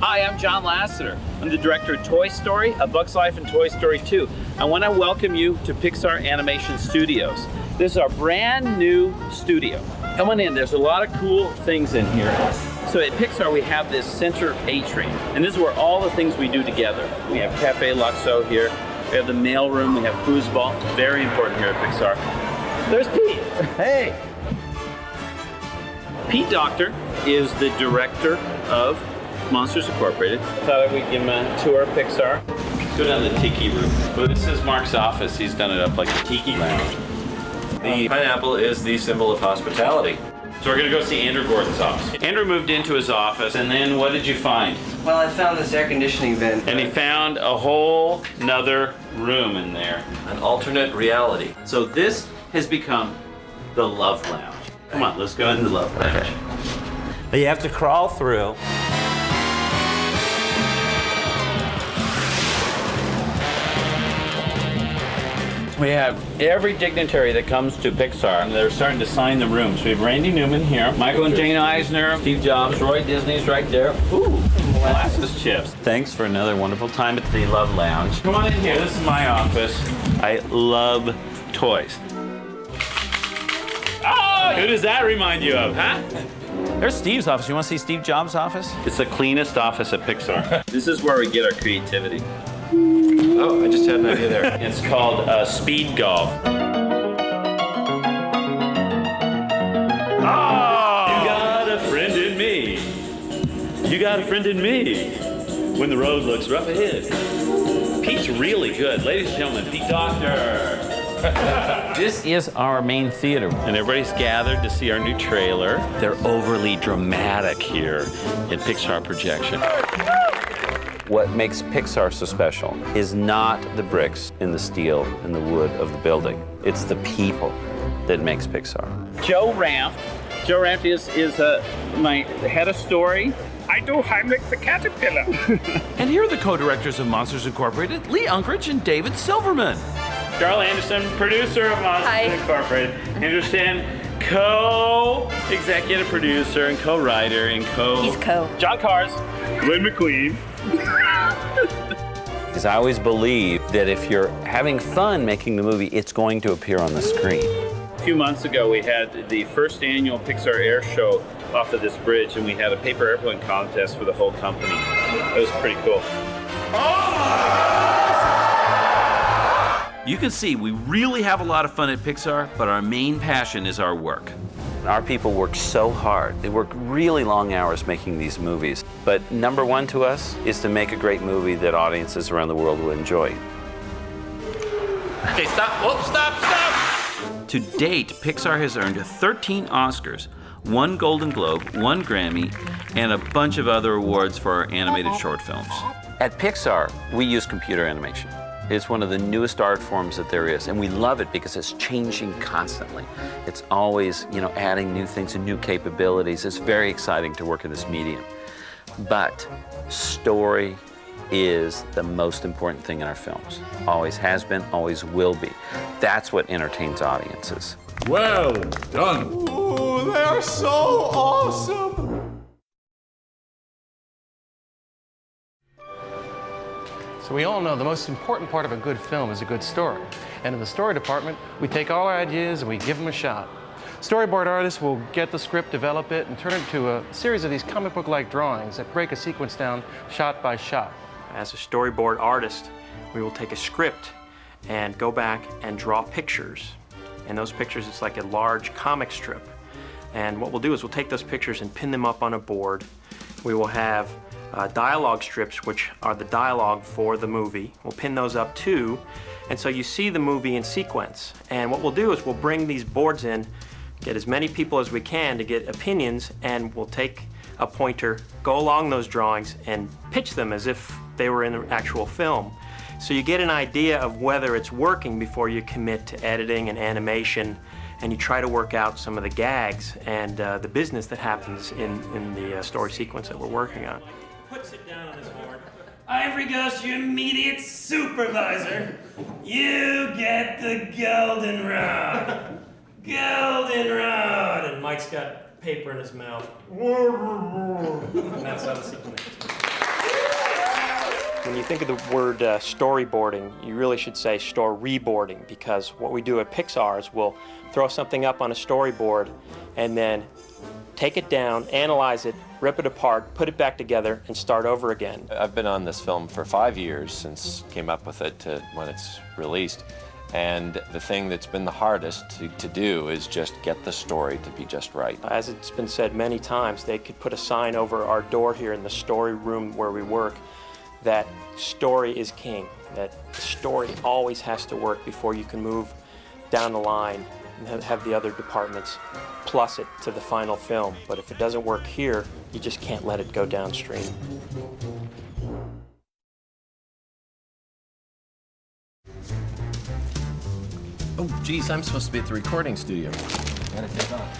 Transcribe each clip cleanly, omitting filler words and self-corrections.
Hi, I'm John Lasseter. I'm the director of Toy Story, A Bug's Life, and Toy Story 2. I want to welcome you to Pixar Animation Studios. This is our brand new studio. Come on in, there's a lot of cool things in here. So at Pixar, we have this center atrium, and this is where all the things we do together. We have Cafe Luxo here, we have the mail room, we have foosball, very important here at Pixar. There's Pete. Hey. Pete Docter is the director of Monsters Incorporated. I thought we'd give him a tour of Pixar. Let's go down to the Tiki room. Well, this is Mark's office. He's done it up like a tiki lounge. The pineapple is the symbol of hospitality. So we're gonna go see Andrew Gordon's office. Andrew moved into his office, and then what did you find? Well, I found this air conditioning vent. And he found a whole nother room in there. An alternate reality. So this has become the Love Lounge. Come on, let's go into the Love Lounge. You have to crawl through. We have every dignitary that comes to Pixar, and they're starting to sign the rooms. We have Randy Newman here, Michael and Jane Eisner, Steve Jobs, Roy Disney's right there. Ooh, molasses chips. Thanks for another wonderful time at the Love Lounge. Come on in here, this is my office. I love toys. Oh, who does that remind you of, huh? There's Steve's office. You want to see Steve Jobs' office? It's the cleanest office at Pixar. This is where we get our creativity. Oh, I just had an idea there. It's called speed golf. Oh! You got a friend in me. You got a friend in me. When the road looks rough ahead. Pete's really good. Ladies and gentlemen, Pete Docter. This is our main theater, and everybody's gathered to see our new trailer. They're overly dramatic here in Pixar Projection. What makes Pixar so special is not the bricks and the steel and the wood of the building. It's the people that makes Pixar. Joe Ramp. Joe Ramp is my head of story. I do Heimlich the Caterpillar. And here are the co-directors of Monsters Incorporated, Lee Unkrich and David Silverman. Charles Anderson, producer of Monsters Incorporated. Anderson, co-executive producer and co-writer and He's co. John Cars. Glenn McLean. Because I always believe that if you're having fun making the movie, it's going to appear on the screen. A few months ago, we had the first annual Pixar Air Show off of this bridge, and we had a paper airplane contest for the whole company. It was pretty cool. You can see we really have a lot of fun at Pixar, but our main passion is our work. Our people work so hard. They work really long hours making these movies. But number one to us is to make a great movie that audiences around the world will enjoy. Okay, stop. Oh, stop. To date, Pixar has earned 13 Oscars, 1 Golden Globe, 1 Grammy, and a bunch of other awards for our animated short films. At Pixar, we use computer animation. It's one of the newest art forms that there is, and we love it because it's changing constantly. It's always, adding new things and new capabilities. It's very exciting to work in this medium. But story is the most important thing in our films. Always has been, always will be. That's what entertains audiences. Well done. Ooh, they're so awesome. So we all know the most important part of a good film is a good story. And in the story department, we take all our ideas and we give them a shot. Storyboard artists will get the script, develop it, and turn it into a series of these comic book-like drawings that break a sequence down shot by shot. As a storyboard artist, we will take a script and go back and draw pictures. And those pictures, it's like a large comic strip. And what we'll do is we'll take those pictures and pin them up on a board. We will have dialogue strips, which are the dialogue for the movie. We'll pin those up too, and so you see the movie in sequence. And what we'll do is we'll bring these boards in, get as many people as we can to get opinions, and we'll take a pointer, go along those drawings, and pitch them as if they were in the actual film. So you get an idea of whether it's working before you commit to editing and animation, and you try to work out some of the gags and the business that happens in the story sequence that we're working on. Puts it down on his board. Ivory goes to your immediate supervisor. You get the golden rod. Golden rod. And Mike's got paper in his mouth. And that's how the sequence is. When you think of the word storyboarding, you really should say storyboarding, because what we do at Pixar is we'll throw something up on a storyboard and then take it down, analyze it, rip it apart, put it back together, and start over again. I've been on this film for 5 years since came up with it to when it's released. And the thing that's been the hardest to do is just get the story to be just right. As it's been said many times, they could put a sign over our door here in the story room where we work that story is king, that story always has to work before you can move down the line and have the other departments plus it to the final film. But if it doesn't work here, you just can't let it go downstream. Oh, geez, I'm supposed to be at the recording studio. Gotta take off.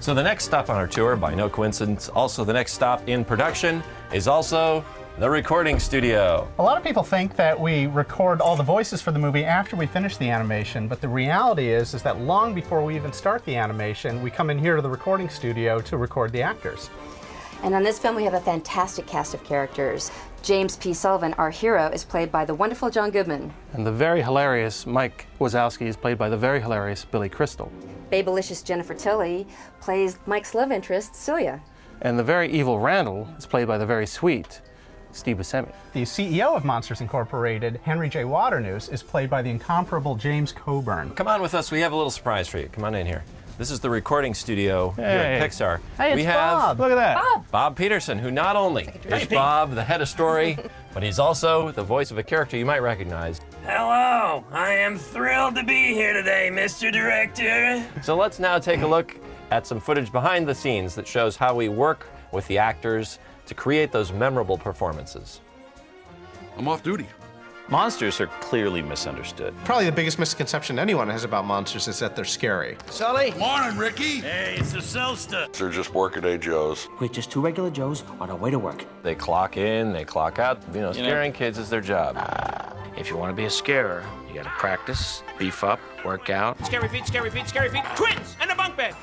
So the next stop on our tour, by no coincidence, also the next stop in production, is also the recording studio. A lot of people think that we record all the voices for the movie after we finish the animation, but the reality is that long before we even start the animation, we come in here to the recording studio to record the actors. And on this film, we have a fantastic cast of characters. James P. Sullivan, our hero, is played by the wonderful John Goodman. And the very hilarious Mike Wazowski is played by the very hilarious Billy Crystal. Babylicious Jennifer Tilly plays Mike's love interest, Celia. And the very evil Randall is played by the very sweet Steve Buscemi. The CEO of Monsters Incorporated, Henry J. Waternoose, is played by the incomparable James Coburn. Come on with us, we have a little surprise for you. Come on in here. This is the recording studio here at Pixar. Hey, we it's have Bob. Look at that. Bob Peterson, who not only is Bob, the head of story, but he's also the voice of a character you might recognize. Hello, I am thrilled to be here today, Mr. Director. So let's now take a look at some footage behind the scenes that shows how we work with the actors to create those memorable performances. I'm off duty. Monsters are clearly misunderstood. Probably the biggest misconception anyone has about monsters is that they're scary. Sully? Morning, Ricky. Hey, it's the Selster. They're just workaday Joes. We're just two regular Joes on our way to work. They clock in, they clock out. Scaring kids is their job. If you want to be a scarer, you gotta practice, beef up, work out. Scary feet, scary feet, scary feet. Twins and a bunk bed.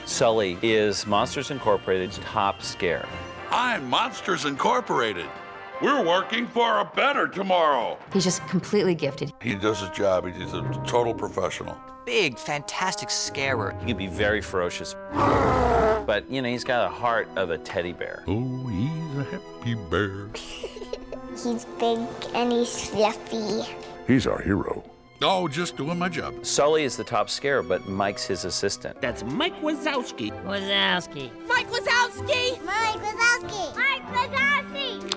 Sully is Monsters Incorporated's top scare. I'm Monsters Incorporated. We're working for a better tomorrow. He's just completely gifted. He does his job. He's a total professional. Big, fantastic scarer. He can be very ferocious, but he's got a heart of a teddy bear. Oh, he's a happy bear. He's big and he's fluffy. He's our hero. Oh, just doing my job. Sully is the top scare, but Mike's his assistant. That's Mike Wazowski. Wazowski. Mike Wazowski! Mike Wazowski! Mike Wazowski!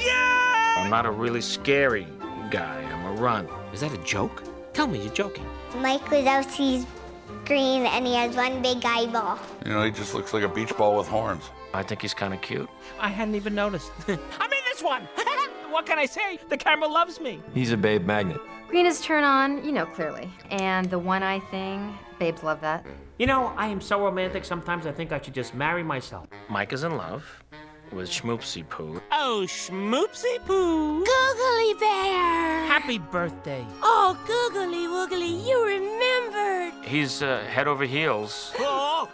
Yeah! I'm not a really scary guy. I'm a runt. Is that a joke? Tell me you're joking. Mike Wazowski's green and he has one big eyeball. He just looks like a beach ball with horns. I think he's kind of cute. I hadn't even noticed. I'm in this one! What can I say? The camera loves me. He's a babe magnet. Green is turn on, clearly. And the one-eye thing, babes love that. I am so romantic, sometimes I think I should just marry myself. Mike is in love with Schmoopsy Poo. Oh, Schmoopsy Poo. Googly bear! Happy birthday. Oh, Googly Woogly, you remembered! He's head over heels, Oh.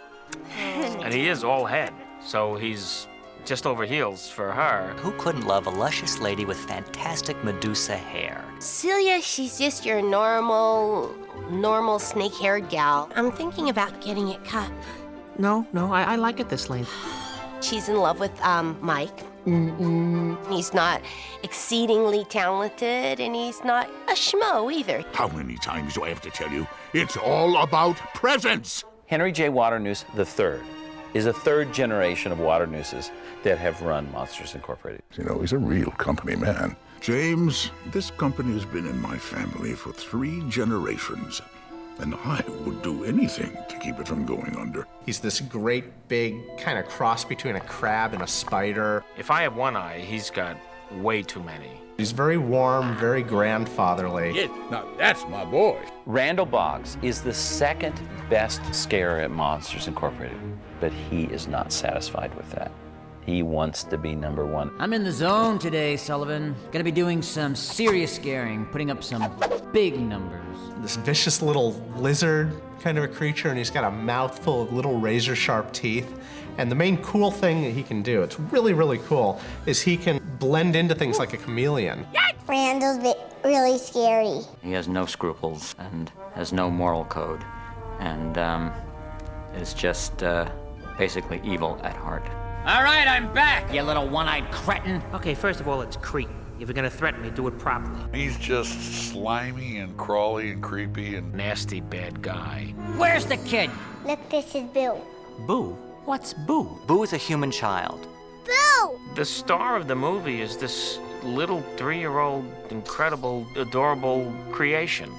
and he is all head, so he's just over heels for her. Who couldn't love a luscious lady with fantastic Medusa hair? Celia, she's just your normal snake-haired gal. I'm thinking about getting it cut. No, I like it this length. She's in love with Mike. He's not exceedingly talented, and he's not a schmo either. How many times do I have to tell you? It's all about presents. Henry J. Waternoose III is a third generation of Waternooses that have run Monsters Incorporated. He's a real company man. James, this company has been in my family for 3 generations, and I would do anything to keep it from going under. He's this great big kind of cross between a crab and a spider. If I have one eye, he's got way too many. He's very warm, very grandfatherly. Yeah, now that's my boy. Randall Boggs is the second best scarer at Monsters Incorporated, but he is not satisfied with that. He wants to be number 1. I'm in the zone today, Sullivan. Gonna be doing some serious scaring, putting up some big numbers. this vicious little lizard kind of a creature, and he's got a mouthful of little razor-sharp teeth. And the main cool thing that he can do, it's really, really cool, is he can blend into things like a chameleon. Randall's really scary. He has no scruples and has no moral code, and is just basically evil at heart. All right, I'm back, you little one-eyed cretin. Okay, first of all, it's creepy. If you're gonna threaten me, do it properly. He's just slimy and crawly and creepy and nasty bad guy. Where's the kid? Look, this is Boo. Boo? What's Boo? Boo is a human child. Boo! The star of the movie is this little 3-year-old, incredible, adorable creation.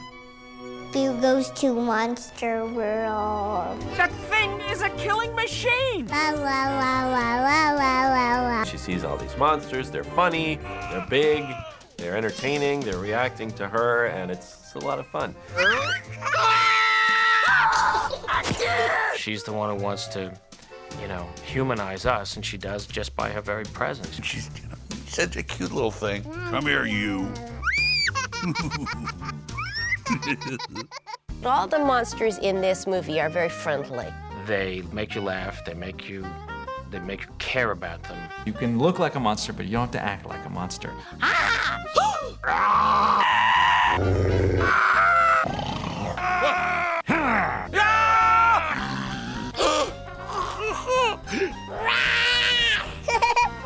Boo goes to Monster World. That thing is a killing machine! La la la la la la la la. She sees all these monsters, they're funny, they're big, they're entertaining, they're reacting to her, and it's a lot of fun. She's the one who wants to, humanize us, and she does just by her very presence. she's such a cute little thing. Come here, you. All the monsters in this movie are very friendly. They make you laugh, they make you care about them. You can look like a monster, but you don't have to act like a monster.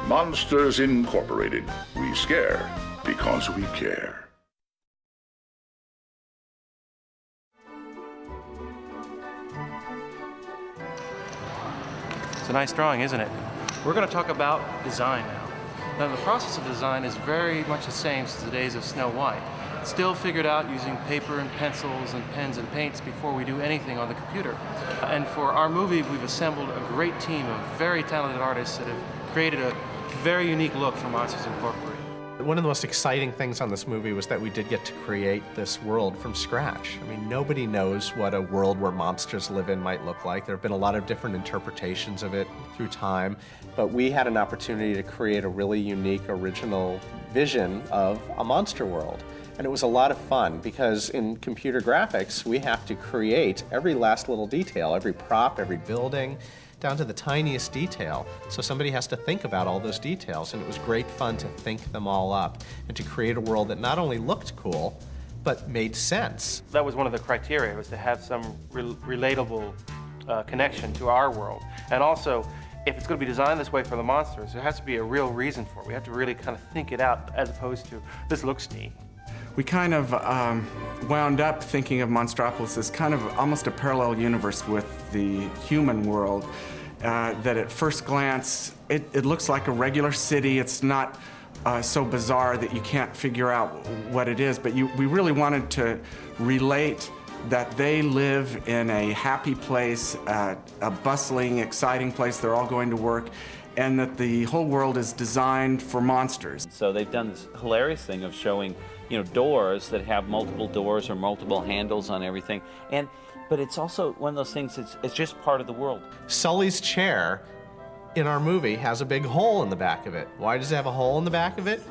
Monsters Incorporated. We scare because we care. It's a nice drawing, isn't it? We're going to talk about design now. Now, the process of design is very much the same since the days of Snow White. It's still figured out using paper and pencils and pens and paints before we do anything on the computer. And for our movie, we've assembled a great team of very talented artists that have created a very unique look for Monsters Incorporated. One of the most exciting things on this movie was that we did get to create this world from scratch. I mean, nobody knows what a world where monsters live in might look like. There have been a lot of different interpretations of it through time, but we had an opportunity to create a really unique, original vision of a monster world. And it was a lot of fun because in computer graphics, we have to create every last little detail, every prop, every building, down to the tiniest detail. So somebody has to think about all those details, and it was great fun to think them all up and to create a world that not only looked cool, but made sense. That was one of the criteria, was to have some relatable connection to our world. And also, if it's going to be designed this way for the monsters, there has to be a real reason for it. We have to really kind of think it out as opposed to, this looks neat. We kind of wound up thinking of Monstropolis as kind of almost a parallel universe with the human world. That at first glance, it looks like a regular city. It's not so bizarre that you can't figure out what it is, but we really wanted to relate that they live in a happy place, a bustling, exciting place. They're all going to work, and that the whole world is designed for monsters. So they've done this hilarious thing of showing, doors that have multiple doors or multiple handles on everything. But it's also one of those things, it's just part of the world. Sully's chair in our movie has a big hole in the back of it. Why does it have a hole in the back of it?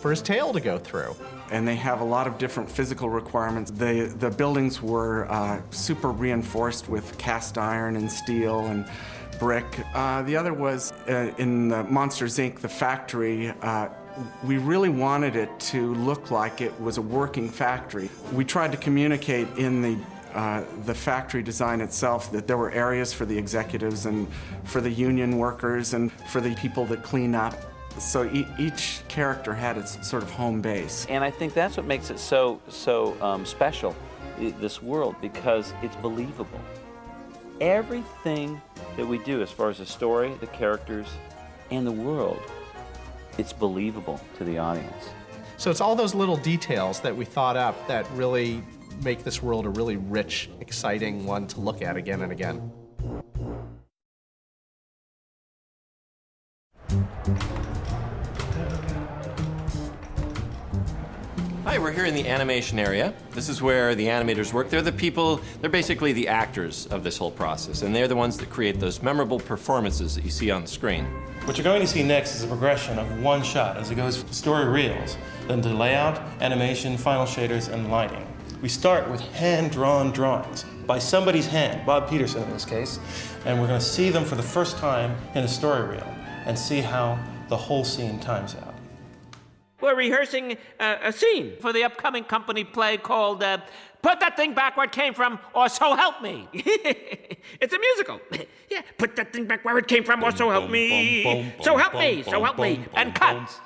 For his tail to go through. And they have a lot of different physical requirements. The buildings were super reinforced with cast iron and steel and brick. The other was in the Monsters, Inc., the factory. We really wanted it to look like it was a working factory. We tried to communicate in the factory design itself that there were areas for the executives and for the union workers and for the people that clean up. So each character had its sort of home base. And I think that's what makes it so special, this world, because it's believable. Everything that we do as far as the story, the characters, and the world, it's believable to the audience. So it's all those little details that we thought up that really make this world a really rich, exciting one to look at again and again. Hi, we're here in the animation area. This is where the animators work. They're the people, they're basically the actors of this whole process, and they're the ones that create those memorable performances that you see on the screen. What you're going to see next is a progression of one shot as it goes from story reels, then to layout, animation, final shaders, and lighting. We start with hand-drawn drawings by somebody's hand, Bob Peterson in this case, and we're going to see them for the first time in a story reel and see how the whole scene times out. We're rehearsing a scene for the upcoming company play called Put That Thing Back Where It Came From, or So Help Me. It's a musical. Yeah, put that thing back where it came from, or so help me. So help me, so help me, and cut.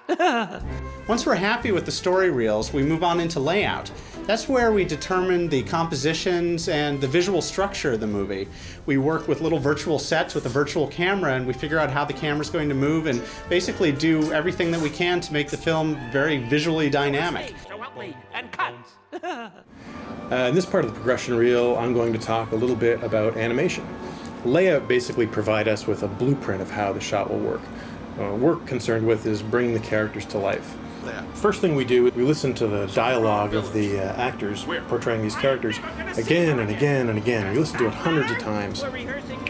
Once we're happy with the story reels, we move on into layout. That's where we determine the compositions and the visual structure of the movie. We work with little virtual sets with a virtual camera, and we figure out how the camera's going to move and basically do everything that we can to make the film very visually dynamic. So help me, and cut. In this part of the progression reel, I'm going to talk a little bit about animation. Layout basically provide us with a blueprint of how the shot will work. We're concerned with is bringing the characters to life. First thing we do, we listen to the dialogue of the actors portraying these characters again and again and again. We listen to it hundreds of times,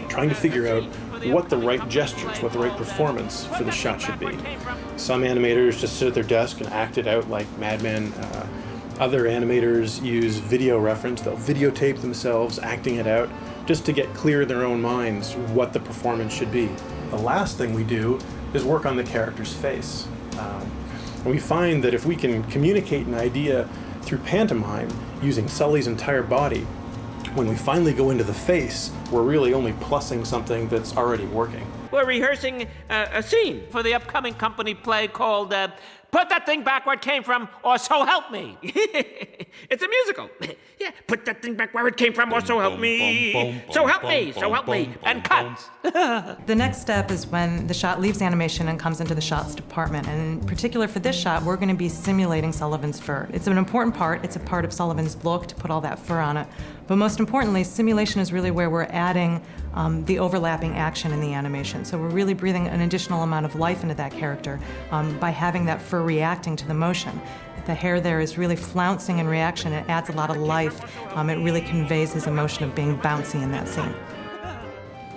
trying to figure out what the right gestures, what the right performance for the shot should be. Some animators just sit at their desk and act it out like madmen. Other animators use video reference. They'll videotape themselves acting it out just to get clear in their own minds what the performance should be. The last thing we do is work on the character's face. And we find that if we can communicate an idea through pantomime using Sully's entire body, when we finally go into the face, we're really only plussing something that's already working. We're rehearsing a scene for the upcoming company play called Put That Thing Back Where It Came From, or So Help Me. It's a musical. Yeah, put that thing back where it came from, or so help me. So help me, and cut. The next step is when the shot leaves animation and comes into the shots department. And in particular for this shot, we're going to be simulating Sullivan's fur. It's an important part. It's a part of Sullivan's look to put all that fur on it. But most importantly, simulation is really where we're adding the overlapping action in the animation. So we're really breathing an additional amount of life into that character by having that fur reacting to the motion. The hair there is really flouncing in reaction. It adds a lot of life. It really conveys his emotion of being bouncy in that scene.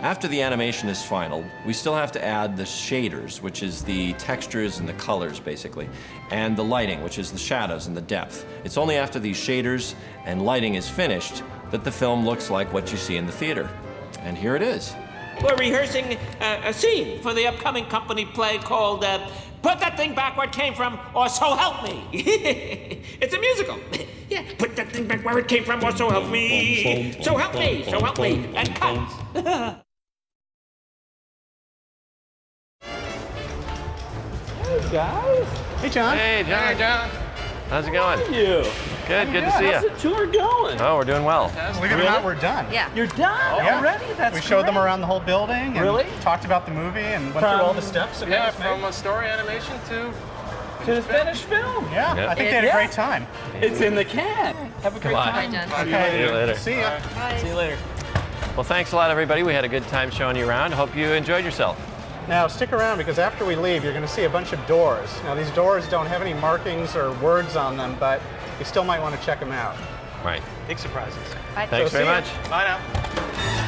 After the animation is final, we still have to add the shaders, which is the textures and the colors, basically, and the lighting, which is the shadows and the depth. It's only after these shaders and lighting is finished that the film looks like what you see in the theater. And here it is. We're rehearsing a scene for the upcoming company play called Put That Thing Back Where It Came From, or So Help Me. It's a musical. Yeah, put that thing back where it came from, or so help me. So help me, and cut. Hey, guys. Hey, John. Hey, John. Hey, John. How's it How going? are you? Good to see you. How's the tour going? Oh, we're doing well. Believe it or not, we're done. Yeah. You're done already? That's We showed them great. around the whole building and Really? talked about the movie and went through all the steps. That Yeah, was made. from a story animation to To finished film. Yeah, Yep. I think they had a great time. It's in the can. Have a great on. time. Okay. See you later. See ya. See you later. Well, thanks a lot, everybody. We had a good time showing you around. Hope you enjoyed yourself. Now stick around because after we leave, you're going to see a bunch of doors. Now these doors don't have any markings or words on them, but you still might want to check them out. Right. Big surprises. Thanks very much. Bye now.